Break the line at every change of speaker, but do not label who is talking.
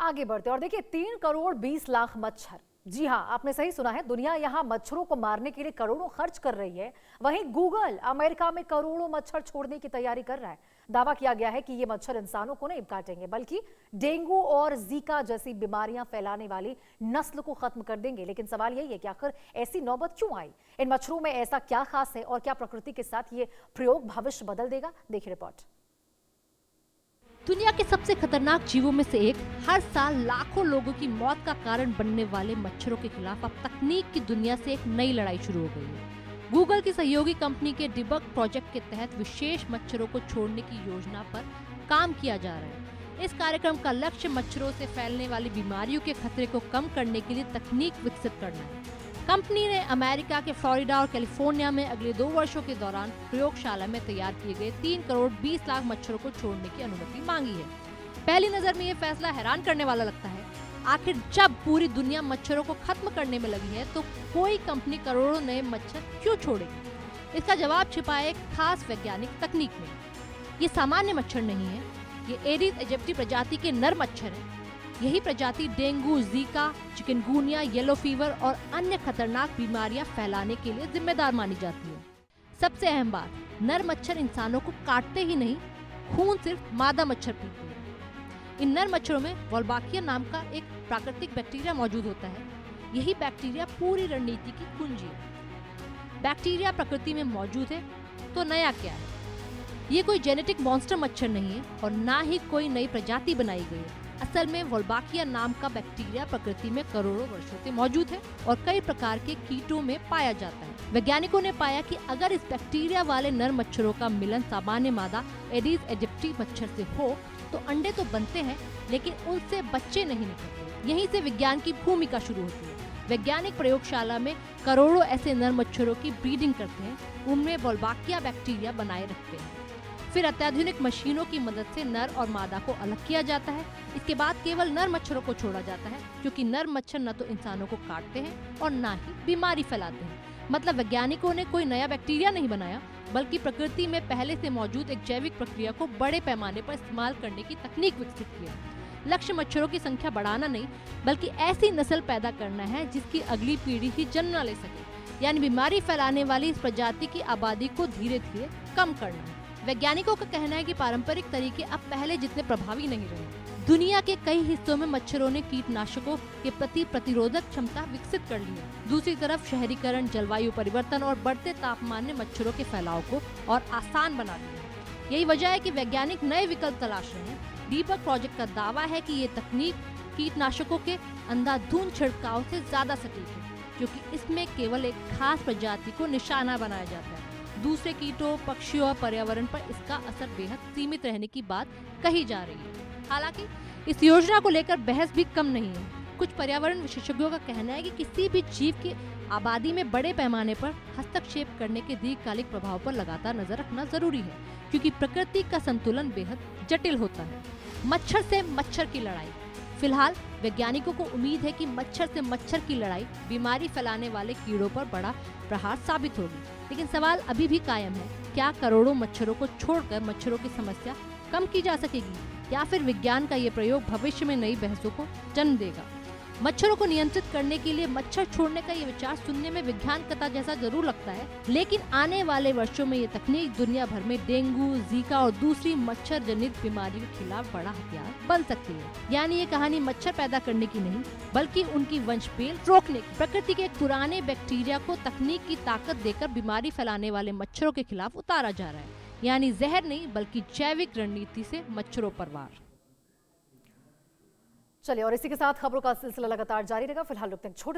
आगे बढ़ते और देखिए 3 करोड़ 20 लाख मच्छर। जी हाँ, आपने सही सुना है। दुनिया यहाँ मच्छरों को मारने के लिए करोड़ों खर्च कर रही है। वहीं गूगल अमेरिका में करोड़ों मच्छर छोड़ने की तैयारी कर रहा है। दावा किया गया है कि ये मच्छर इंसानों को नहीं काटेंगे, बल्कि डेंगू और जीका जैसी बीमारियां फैलाने वाली नस्ल को खत्म कर देंगे। लेकिन सवाल यही है कि आखिर ऐसी नौबत क्यों आई? इन मच्छरों में ऐसा क्या खास है और क्या प्रकृति के साथ ये प्रयोग भविष्य बदल देगा? देखिए रिपोर्ट।
दुनिया के सबसे खतरनाक जीवों में से एक, हर साल लाखों लोगों की मौत का कारण बनने वाले मच्छरों के खिलाफ अब तकनीक की दुनिया से एक नई लड़ाई शुरू हो गई है। गूगल की सहयोगी कंपनी के डिबग प्रोजेक्ट के तहत विशेष मच्छरों को छोड़ने की योजना पर काम किया जा रहा है। इस कार्यक्रम का लक्ष्य मच्छरों से फैलने वाली बीमारियों के खतरे को कम करने के लिए तकनीक विकसित करना है। कंपनी ने अमेरिका के फ्लोरिडा और कैलिफोर्निया में अगले 2 वर्षों के दौरान प्रयोगशाला में तैयार किए गए 3 करोड़ 20 लाख मच्छरों को छोड़ने की अनुमति मांगी है। पहली नजर में ये फैसला हैरान करने वाला लगता है। आखिर जब पूरी दुनिया मच्छरों को खत्म करने में लगी है, तो कोई कंपनी करोड़ों नए मच्छर क्यों छोड़ेगी? इसका जवाब छिपा है एक खास वैज्ञानिक तकनीक में। ये सामान्य मच्छर नहीं है, ये एडिस एजिप्टी प्रजाति के नर मच्छर है। यही प्रजाति dengue, Zika, chikungunya, yellow fever और अन्य खतरनाक बीमारियां फैलाने के लिए जिम्मेदार मानी जाती है। सबसे अहम बात, नर मच्छर इंसानों को काटते ही नहीं, खून सिर्फ मादा मच्छर पीते हैं। इन नर मच्छरों में वोल्बाकिया नाम का एक प्राकृतिक बैक्टीरिया मौजूद होता है। यही बैक्टीरिया पूरी रणनीति की कुंजी है। बैक्टीरिया प्रकृति में मौजूद है, तो नया क्या है? ये कोई जेनेटिक मॉन्स्टर मच्छर नहीं है और ना ही कोई नई प्रजाति बनाई गई है। असल में वोल्बाकिया नाम का बैक्टीरिया प्रकृति में करोड़ों वर्षों से मौजूद है और कई प्रकार के कीटों में पाया जाता है। वैज्ञानिकों ने पाया कि अगर इस बैक्टीरिया वाले नर मच्छरों का मिलन सामान्य मादा एडिस एजिप्टी मच्छर से हो, तो अंडे तो बनते हैं, लेकिन उनसे बच्चे नहीं निकलते। यहीं से विज्ञान की भूमिका शुरू होती है। वैज्ञानिक प्रयोगशाला में करोड़ों ऐसे नर मच्छरों की ब्रीडिंग करते हैं, उनमें वोल्बाकिया बैक्टीरिया बनाए रखते हैं। फिर अत्याधुनिक मशीनों की मदद से नर और मादा को अलग किया जाता है। इसके बाद केवल नर मच्छरों को छोड़ा जाता है, क्योंकि नर मच्छर न तो इंसानों को काटते हैं और न ही बीमारी फैलाते हैं। मतलब वैज्ञानिकों ने कोई नया बैक्टीरिया नहीं बनाया, बल्कि प्रकृति में पहले से मौजूद एक जैविक प्रक्रिया को बड़े पैमाने पर इस्तेमाल करने की तकनीक विकसित किया। लक्ष्य मच्छरों की संख्या बढ़ाना नहीं, बल्कि ऐसी नस्ल पैदा करना है जिसकी अगली पीढ़ी ही जन्म ले सके। यानी बीमारी फैलाने वाली इस प्रजाति की आबादी को धीरे धीरे कम करना है। वैज्ञानिकों का कहना है कि पारंपरिक तरीके अब पहले जितने प्रभावी नहीं रहे। दुनिया के कई हिस्सों में मच्छरों ने कीटनाशकों के प्रति प्रतिरोधक क्षमता विकसित कर ली है। दूसरी तरफ शहरीकरण, जलवायु परिवर्तन और बढ़ते तापमान ने मच्छरों के फैलाव को और आसान बना दिया है। यही वजह है कि वैज्ञानिक नए विकल्प तलाश रहे हैं। डिबग प्रोजेक्ट का दावा है कि ये तकनीक कीटनाशकों के अंधाधुंध छिड़काव से ज्यादा सटीक है, क्योंकि इसमें केवल एक खास प्रजाति को निशाना बनाया जाता है। दूसरे कीटों, पक्षियों और पर्यावरण पर इसका असर बेहद सीमित रहने की बात कही जा रही है। हालांकि इस योजना को लेकर बहस भी कम नहीं है। कुछ पर्यावरण विशेषज्ञों का कहना है कि किसी भी जीव की आबादी में बड़े पैमाने पर हस्तक्षेप करने के दीर्घकालिक प्रभाव पर लगातार नजर रखना जरूरी है, क्योंकि प्रकृति का संतुलन बेहद जटिल होता है। मच्छर से मच्छर की लड़ाई। फिलहाल वैज्ञानिकों को उम्मीद है कि मच्छर से मच्छर की लड़ाई बीमारी फैलाने वाले कीड़ों पर बड़ा प्रहार साबित होगी। लेकिन सवाल अभी भी कायम है, क्या करोड़ों मच्छरों को छोड़कर मच्छरों की समस्या कम की जा सकेगी, या फिर विज्ञान का ये प्रयोग भविष्य में नई बहसों को जन्म देगा? मच्छरों को नियंत्रित करने के लिए मच्छर छोड़ने का ये विचार सुनने में विज्ञान कथा जैसा जरूर लगता है, लेकिन आने वाले वर्षों में ये तकनीक दुनिया भर में डेंगू, जीका और दूसरी मच्छर जनित बीमारियों के खिलाफ बड़ा हथियार बन सकती है। यानी ये कहानी मच्छर पैदा करने की नहीं, बल्कि उनकी वंशपेल रोकने की। प्रकृति के एक पुराने बैक्टीरिया को तकनीक की ताकत देकर बीमारी फैलाने वाले मच्छरों के खिलाफ उतारा जा रहा है। यानी जहर नहीं, बल्कि जैविक रणनीति से मच्छरों पर वार।
चलिए, और इसी के साथ खबरों का सिलसिला लगातार जारी रहेगा। फिलहाल रुकते हैं छोटे